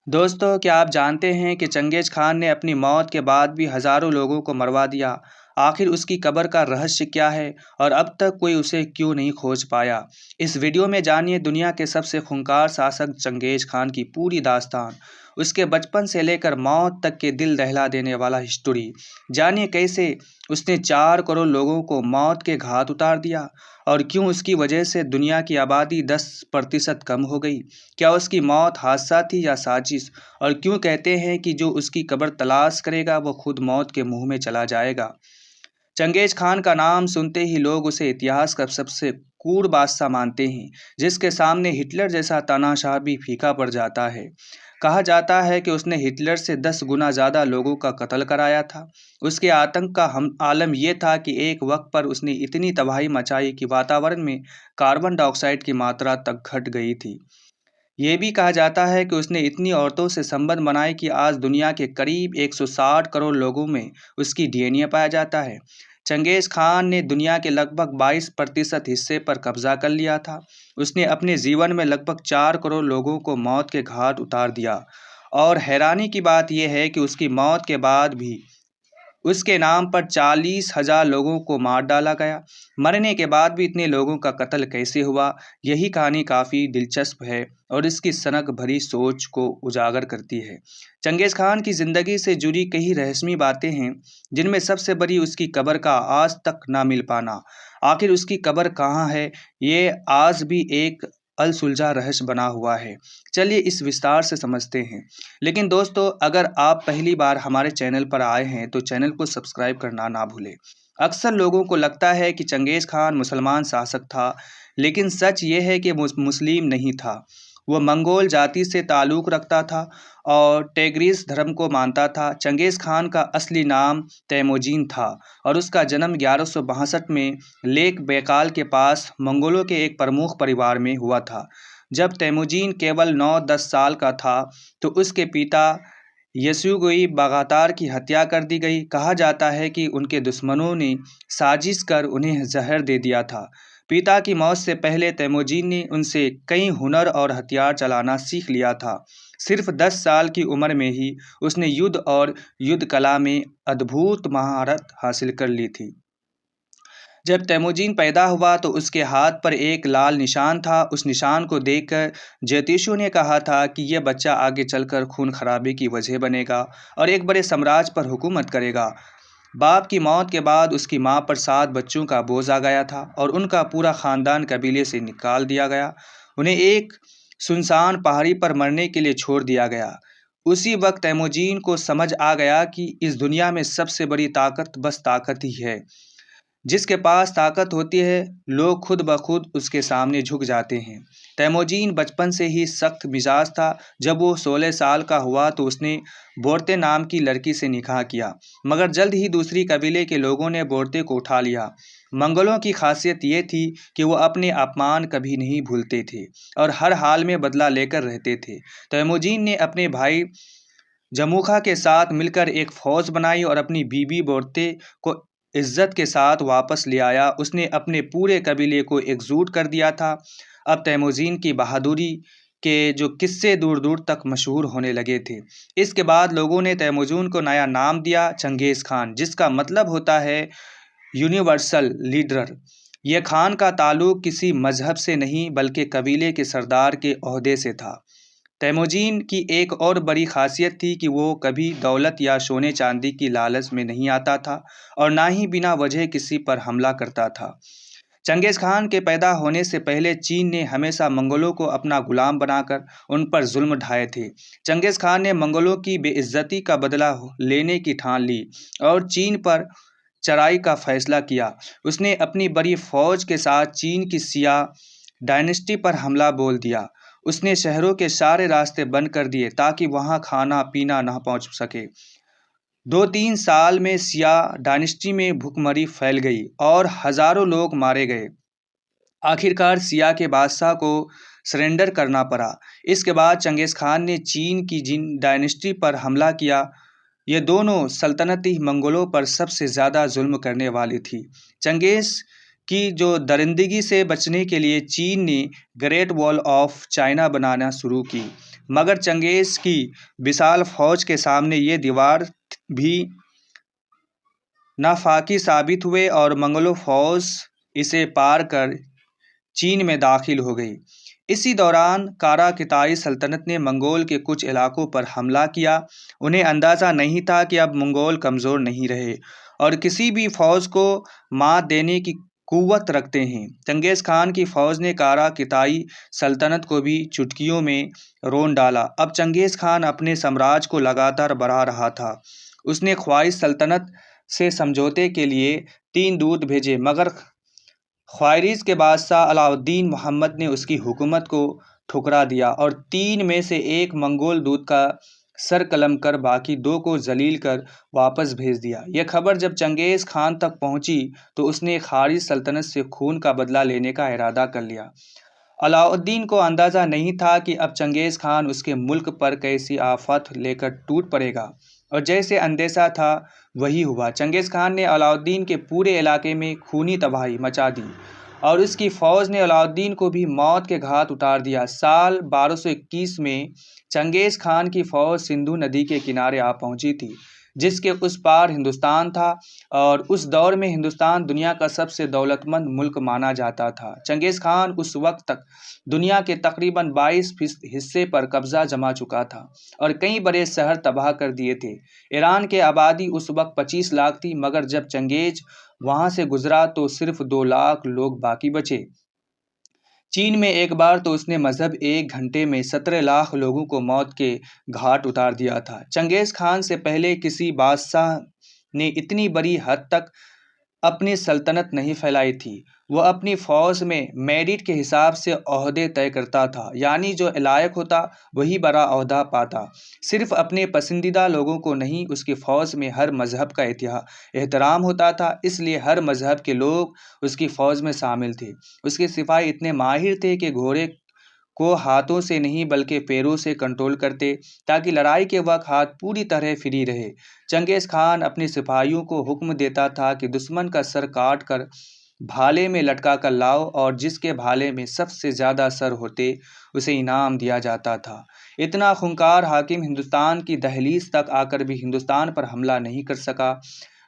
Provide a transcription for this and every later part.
दोस्तों, क्या आप जानते हैं कि चंगेज़ खान ने अपनी मौत के बाद भी हज़ारों लोगों को मरवा दिया। आखिर उसकी कब्र का रहस्य क्या है और अब तक कोई उसे क्यों नहीं खोज पाया? इस वीडियो में जानिए दुनिया के सबसे खूंखार शासक चंगेज़ खान की पूरी दास्तान, उसके बचपन से लेकर मौत तक के दिल दहला देने वाला हिस्ट्री। जानिए कैसे उसने 4 करोड़ लोगों को मौत के घाट उतार दिया और क्यों उसकी वजह से दुनिया की आबादी 10% कम हो गई। क्या उसकी मौत हादसा थी या साजिश? और क्यों कहते हैं कि जो उसकी कब्र तलाश करेगा वो खुद मौत के मुंह में चला जाएगा। चंगेज खान का नाम सुनते ही लोग उसे इतिहास का सबसे क्रूर बादशाह मानते हैं, जिसके सामने हिटलर जैसा तानाशाह भी फीका पड़ जाता है। कहा जाता है कि उसने हिटलर से 10 गुना ज़्यादा लोगों का कत्ल कराया था। उसके आतंक का हम आलम यह था कि एक वक्त पर उसने इतनी तबाही मचाई कि वातावरण में कार्बन डाइऑक्साइड की मात्रा तक घट गई थी। ये भी कहा जाता है कि उसने इतनी औरतों से संबंध बनाए कि आज दुनिया के करीब 160 करोड़ लोगों में उसकी डीएनए पाया जाता है। चंगेज़ खान ने दुनिया के लगभग 22% हिस्से पर कब्जा कर लिया था। उसने अपने जीवन में लगभग 4 करोड़ लोगों को मौत के घाट उतार दिया। और हैरानी की बात यह है कि उसकी मौत के बाद भी उसके नाम पर 40,000 लोगों को मार डाला गया। मरने के बाद भी इतने लोगों का कत्ल कैसे हुआ? यही कहानी काफ़ी दिलचस्प है और इसकी सनक भरी सोच को उजागर करती है। चंगेज़ खान की ज़िंदगी से जुड़ी कई रहस्यमयी बातें हैं, जिनमें सबसे बड़ी उसकी कब्र का आज तक ना मिल पाना। आखिर उसकी कब्र कहाँ है? ये आज भी एक अलसुलझा रहस्य बना हुआ है। चलिए इस विस्तार से समझते हैं। लेकिन दोस्तों, अगर आप पहली बार हमारे चैनल पर आए हैं तो चैनल को सब्सक्राइब करना ना भूलें। अक्सर लोगों को लगता है कि चंगेज़ खान मुसलमान शासक था, लेकिन सच ये है कि मुस्लिम नहीं था। वो मंगोल जाति से ताल्लुक़ रखता था और टेगरीस धर्म को मानता था। चंगेज़ खान का असली नाम तैमूजीन था और उसका जन्म 1162 में लेक बैकाल के पास मंगोलों के एक प्रमुख परिवार में हुआ था। जब तैमूजीन केवल 9-10 साल का था तो उसके पिता यसूगुई बागातार की हत्या कर दी गई। कहा जाता है कि उनके दुश्मनों ने साजिश कर उन्हें जहर दे दिया था। पिता की मौत से पहले तैमूजीन ने उनसे कई हुनर और हथियार चलाना सीख लिया था। सिर्फ 10 साल की उम्र में ही उसने युद्ध और युद्ध कला में अद्भुत महारत हासिल कर ली थी। जब तैमूजीन पैदा हुआ तो उसके हाथ पर एक लाल निशान था। उस निशान को देखकर ज्योतिषियों ने कहा था कि यह बच्चा आगे चलकर खून खराबे की वजह बनेगा और एक बड़े साम्राज्य पर हुकूमत करेगा। बाप की मौत के बाद उसकी मां पर 7 बच्चों का बोझ आ गया था और उनका पूरा खानदान कबीले से निकाल दिया गया। उन्हें एक सुनसान पहाड़ी पर मरने के लिए छोड़ दिया गया। उसी वक्त तैमूजीन को समझ आ गया कि इस दुनिया में सबसे बड़ी ताकत बस ताकत ही है। जिसके पास ताकत होती है, लोग खुद ब खुद उसके सामने झुक जाते हैं। तैमूजीन बचपन से ही सख्त मिजाज था। जब वो 16 साल का हुआ तो उसने बोरते नाम की लड़की से निकाह किया, मगर जल्द ही दूसरी कबीले के लोगों ने बोरते को उठा लिया। मंगोलों की खासियत ये थी कि वो अपने अपमान कभी नहीं भूलते थे और हर हाल में बदला लेकर रहते थे। तैमूजीन ने अपने भाई जमूखा के साथ मिलकर एक फौज बनाई और अपनी बीबी बोरते को इज्जत के साथ वापस ले आया। उसने अपने पूरे कबीले को एकजुट कर दिया था। अब तैमूजीन की बहादुरी के जो किस्से दूर दूर तक मशहूर होने लगे थे। इसके बाद लोगों ने तैमूजीन को नया नाम दिया, चंगेज़ खान, जिसका मतलब होता है यूनिवर्सल लीडर। यह खान का ताल्लुक किसी मजहब से नहीं बल्कि कबीले के सरदार के ओहदे से था। तैमूजीन की एक और बड़ी खासियत थी कि वो कभी दौलत या सोने चांदी की लालच में नहीं आता था और ना ही बिना वजह किसी पर हमला करता था। चंगेज़ खान के पैदा होने से पहले चीन ने हमेशा मंगोलों को अपना गुलाम बनाकर उन पर जुल्म ढाए थे। चंगेज़ खान ने मंगोलों की बेइज्जती का बदला लेने की ठान ली और चीन पर चढ़ाई का फैसला किया। उसने अपनी बड़ी फौज के साथ चीन की शिया डायनेस्टी पर हमला बोल दिया। उसने शहरों के सारे रास्ते बंद कर दिए ताकि वहां खाना पीना न पहुंच सके। 2-3 साल में शिया डायनेस्टी में भुखमरी फैल गई और हजारों लोग मारे गए। आखिरकार शिया के बादशाह को सरेंडर करना पड़ा। इसके बाद चंगेज़ खान ने चीन की जिन डायनेस्टी पर हमला किया, ये दोनों सल्तनतें मंगोलों पर सबसे ज़्यादा जुल्म करने वाली थी। चंगेज़ की जो दरिंदगी से बचने के लिए चीन ने ग्रेट वॉल ऑफ चाइना बनाना शुरू की। मगर चंगेज़ की विशाल फौज के सामने ये दीवार भी नाफाकी साबित हुए और मंगोल फौज इसे पार कर चीन में दाखिल हो गई। इसी दौरान कारा किताई सल्तनत ने मंगोल के कुछ इलाकों पर हमला किया। उन्हें अंदाज़ा नहीं था कि अब मंगोल कमज़ोर नहीं रहे और किसी भी फ़ौज को मात देने की कुव्वत रखते हैं। चंगेज़ खान की फ़ौज ने कारा किताई सल्तनत को भी चुटकियों में रोन डाला। अब चंगेज़ खान अपने साम्राज्य को लगातार बढ़ा रहा था। उसने ख्वारिज़ सल्तनत से समझौते के लिए 3 दूत भेजे, मगर ख्वारिज़ के बादशाह अलाउद्दीन मोहम्मद ने उसकी हुकूमत को ठुकरा दिया और 3 में से एक मंगोल दूत का सर कलम कर बाकी 2 को जलील कर वापस भेज दिया। यह खबर जब चंगेज़ खान तक पहुंची तो उसने ख्वारिज़ सल्तनत से खून का बदला लेने का इरादा कर लिया। अलाउद्दीन को अंदाज़ा नहीं था कि अब चंगेज़ खान उसके मुल्क पर कैसी आफत लेकर टूट पड़ेगा, और जैसे अंदेशा था वही हुआ। चंगेज़ खान ने अलाउद्दीन के पूरे इलाके में खूनी तबाही मचा दी और उसकी फ़ौज ने अलाउद्दीन को भी मौत के घाट उतार दिया। साल 1221 में चंगेज़ खान की फ़ौज सिंधु नदी के किनारे आ पहुंची थी, जिसके उस पार हिंदुस्तान था, और उस दौर में हिंदुस्तान दुनिया का सबसे दौलतमंद मुल्क माना जाता था। चंगेज़ खान उस वक्त तक दुनिया के तकरीबन 22% हिस्से पर कब्जा जमा चुका था और कई बड़े शहर तबाह कर दिए थे। ईरान की आबादी उस वक्त 25 लाख थी, मगर जब चंगेज़ वहां से गुजरा तो सिर्फ 2 लाख लोग बाकी बचे। चीन में एक बार तो उसने मजहब 1 घंटे में 17 लाख लोगों को मौत के घाट उतार दिया था। चंगेज़ खान से पहले किसी बादशाह ने इतनी बड़ी हद तक अपनी सल्तनत नहीं फैलाई थी। वह अपनी फ़ौज में मेरिट के हिसाब से ओहदे तय करता था, यानी जो लायक होता वही बड़ा ओहदा पाता। सिर्फ अपने पसंदीदा लोगों को नहीं, उसकी फ़ौज में हर मज़हब का एहतराम होता था, इसलिए हर मज़हब के लोग उसकी फ़ौज में शामिल थे। उसके सिपाही इतने माहिर थे कि घोड़े को हाथों से नहीं बल्कि पैरों से कंट्रोल करते, ताकि लड़ाई के वक्त हाथ पूरी तरह फ्री रहे। चंगेज़ खान अपने सिपाहियों को हुक्म देता था कि दुश्मन का सर काट कर भाले में लटका कर लाओ, और जिसके भाले में सबसे ज़्यादा सर होते उसे इनाम दिया जाता था। इतना खूंखार हाकिम हिंदुस्तान की दहलीज तक आकर भी हिंदुस्तान पर हमला नहीं कर सका।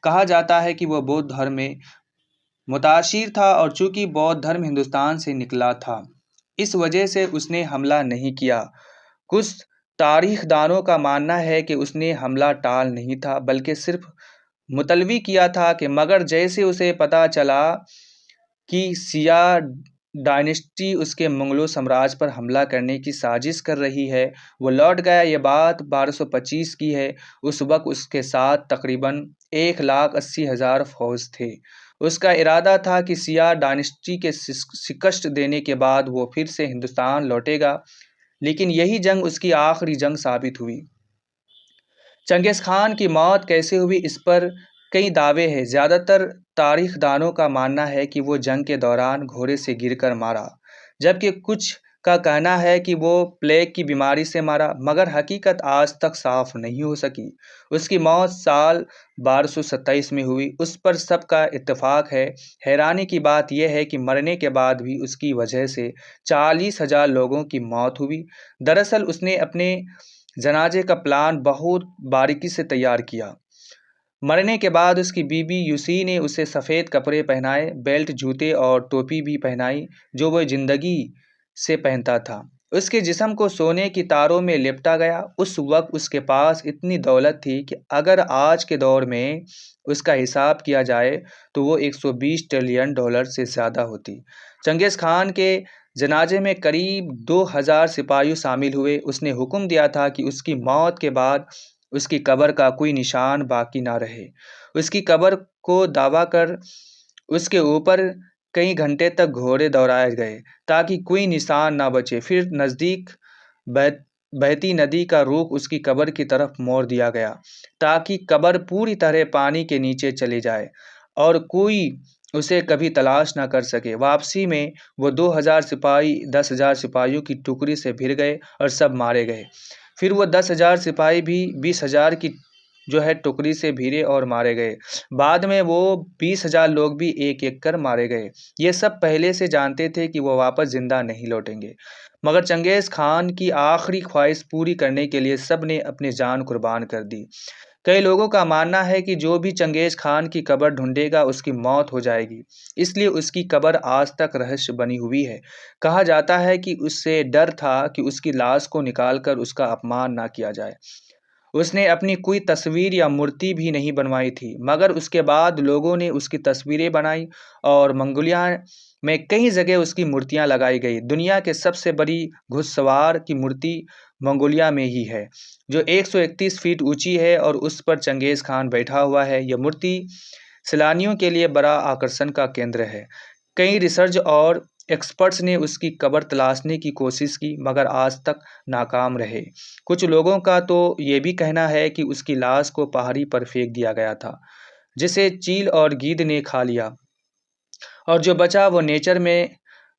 कहा जाता है कि वह बौद्ध धर्म में मुताशिर था, और चूंकि बौद्ध धर्म हिंदुस्तान से निकला था इस वजह से उसने हमला नहीं किया। कुछ तारीखदानों का मानना है कि उसने हमला टाल नहीं था, बल्कि सिर्फ मुतलवी किया था कि मगर जैसे उसे पता चला कि शिया डायनेस्टी उसके मंगलो साम्राज्य पर हमला करने की साजिश कर रही है, वो लौट गया। ये बात 1225 की है। उस वक्त उसके साथ तकरीबन 1,80,000 फौज थे। उसका इरादा था कि शिया डायनेस्टी के शिकस्त देने के बाद वो फिर से हिंदुस्तान लौटेगा, लेकिन यही जंग उसकी आखिरी जंग साबित हुई। चंगेज़ खान की मौत कैसे हुई, इस पर कई दावे हैं। ज़्यादातर तारीखदानों का मानना है कि वो जंग के दौरान घोड़े से गिरकर मारा, जबकि कुछ का कहना है कि वो प्लेग की बीमारी से मारा, मगर हकीकत आज तक साफ नहीं हो सकी। उसकी मौत साल 1227 में हुई, उस पर सबका इत्तेफाक है। हैरानी की बात यह है कि मरने के बाद भी उसकी वजह से 40,000 लोगों की मौत हुई। दरअसल उसने अपने जनाजे का प्लान बहुत बारीकी से तैयार किया। मरने के बाद उसकी बीबी यूसी ने उसे सफ़ेद कपड़े पहनाए, बेल्ट, जूते और टोपी भी पहनाई, जो वह जिंदगी से पहनता था। उसके जिस्म को सोने की तारों में लिपटा गया। उस वक्त उसके पास इतनी दौलत थी कि अगर आज के दौर में उसका हिसाब किया जाए तो वो 120 ट्रिलियन डॉलर से ज़्यादा होती। चंगेज़ खान के जनाजे में करीब 2000 सिपाही शामिल हुए। उसने हुक्म दिया था कि उसकी मौत के बाद उसकी कब्र का कोई निशान बाकी ना रहे। उसकी कब्र को दावा कर उसके ऊपर कई घंटे तक घोड़े दौड़ाए गए ताकि कोई निशान ना बचे। फिर नज़दीक बहती नदी का रुख उसकी कब्र की तरफ मोड़ दिया गया ताकि कब्र पूरी तरह पानी के नीचे चली जाए और कोई उसे कभी तलाश ना कर सके। वापसी में वो 2000 सिपाही 10,000 सिपाहियों की टुकड़ी से भिड़ गए और सब मारे गए। फिर वो 10,000 सिपाही भी 20,000 की टुकड़ी से भिड़े और मारे गए। बाद में वो 20,000 लोग भी एक एक कर मारे गए। ये सब पहले से जानते थे कि वो वापस जिंदा नहीं लौटेंगे, मगर चंगेज़ खान की आखिरी ख्वाहिश पूरी करने के लिए सब ने अपनी जान कुर्बान कर दी। कई लोगों का मानना है कि जो भी चंगेज़ खान की कब्र ढूंढेगा उसकी मौत हो जाएगी, इसलिए उसकी कब्र आज तक रहस्य बनी हुई है। कहा जाता है कि उससे डर था कि उसकी लाश को निकालकर उसका अपमान ना किया जाए। उसने अपनी कोई तस्वीर या मूर्ति भी नहीं बनवाई थी, मगर उसके बाद लोगों ने उसकी तस्वीरें बनाई और मंगोलिया में कई जगह उसकी मूर्तियां लगाई गई। दुनिया के सबसे बड़ी घुड़सवार की मूर्ति मंगोलिया में ही है, जो 131 फीट ऊंची है और उस पर चंगेज़ खान बैठा हुआ है। यह मूर्ति सैलानियों के लिए बड़ा आकर्षण का केंद्र है। कई रिसर्च और एक्सपर्ट्स ने उसकी कब्र तलाशने की कोशिश की, मगर आज तक नाकाम रहे। कुछ लोगों का तो ये भी कहना है कि उसकी लाश को पहाड़ी पर फेंक दिया गया था, जिसे चील और गीद ने खा लिया, और जो बचा वो नेचर में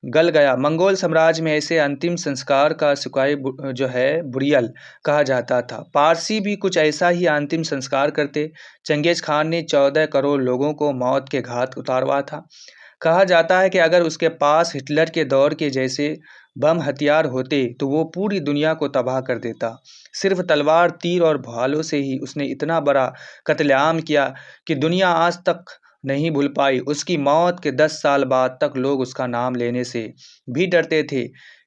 गल गया। मंगोल साम्राज्य में ऐसे अंतिम संस्कार का सुकाई जो है बुरियल कहा जाता था। पारसी भी कुछ ऐसा ही अंतिम संस्कार करते। चंगेज खान ने 14 करोड़ लोगों को मौत के घाट उतारवा था। कहा जाता है कि अगर उसके पास हिटलर के दौर के जैसे बम हथियार होते तो वो पूरी दुनिया को तबाह कर देता। सिर्फ तलवार, तीर और भालों से ही उसने इतना बड़ा कत्लेआम किया कि दुनिया आज तक नहीं भूल पाई। उसकी मौत के 10 साल बाद तक लोग उसका नाम लेने से भी डरते थे,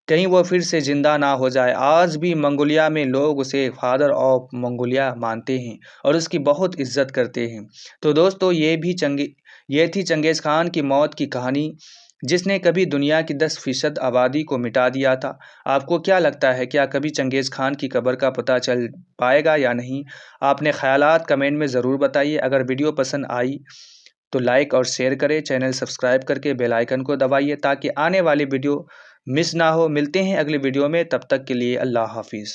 कहीं वो फिर से जिंदा ना हो जाए। आज भी मंगोलिया में लोग उसे फादर ऑफ मंगोलिया मानते हैं और उसकी बहुत इज्जत करते हैं। तो दोस्तों, ये थी चंगेज़ खान की मौत की कहानी, जिसने कभी दुनिया की 10% आबादी को मिटा दिया था। आपको क्या लगता है, क्या कभी चंगेज़ खान की कब्र का पता चल पाएगा या नहीं? आपने ख़यालात कमेंट में ज़रूर बताइए। अगर वीडियो पसंद आई तो लाइक और शेयर करें, चैनल सब्सक्राइब करके बेल आइकन को दबाइए ताकि आने वाली वीडियो मिस ना हो। मिलते हैं अगली वीडियो में, तब तक के लिए अल्लाह हाफिज़।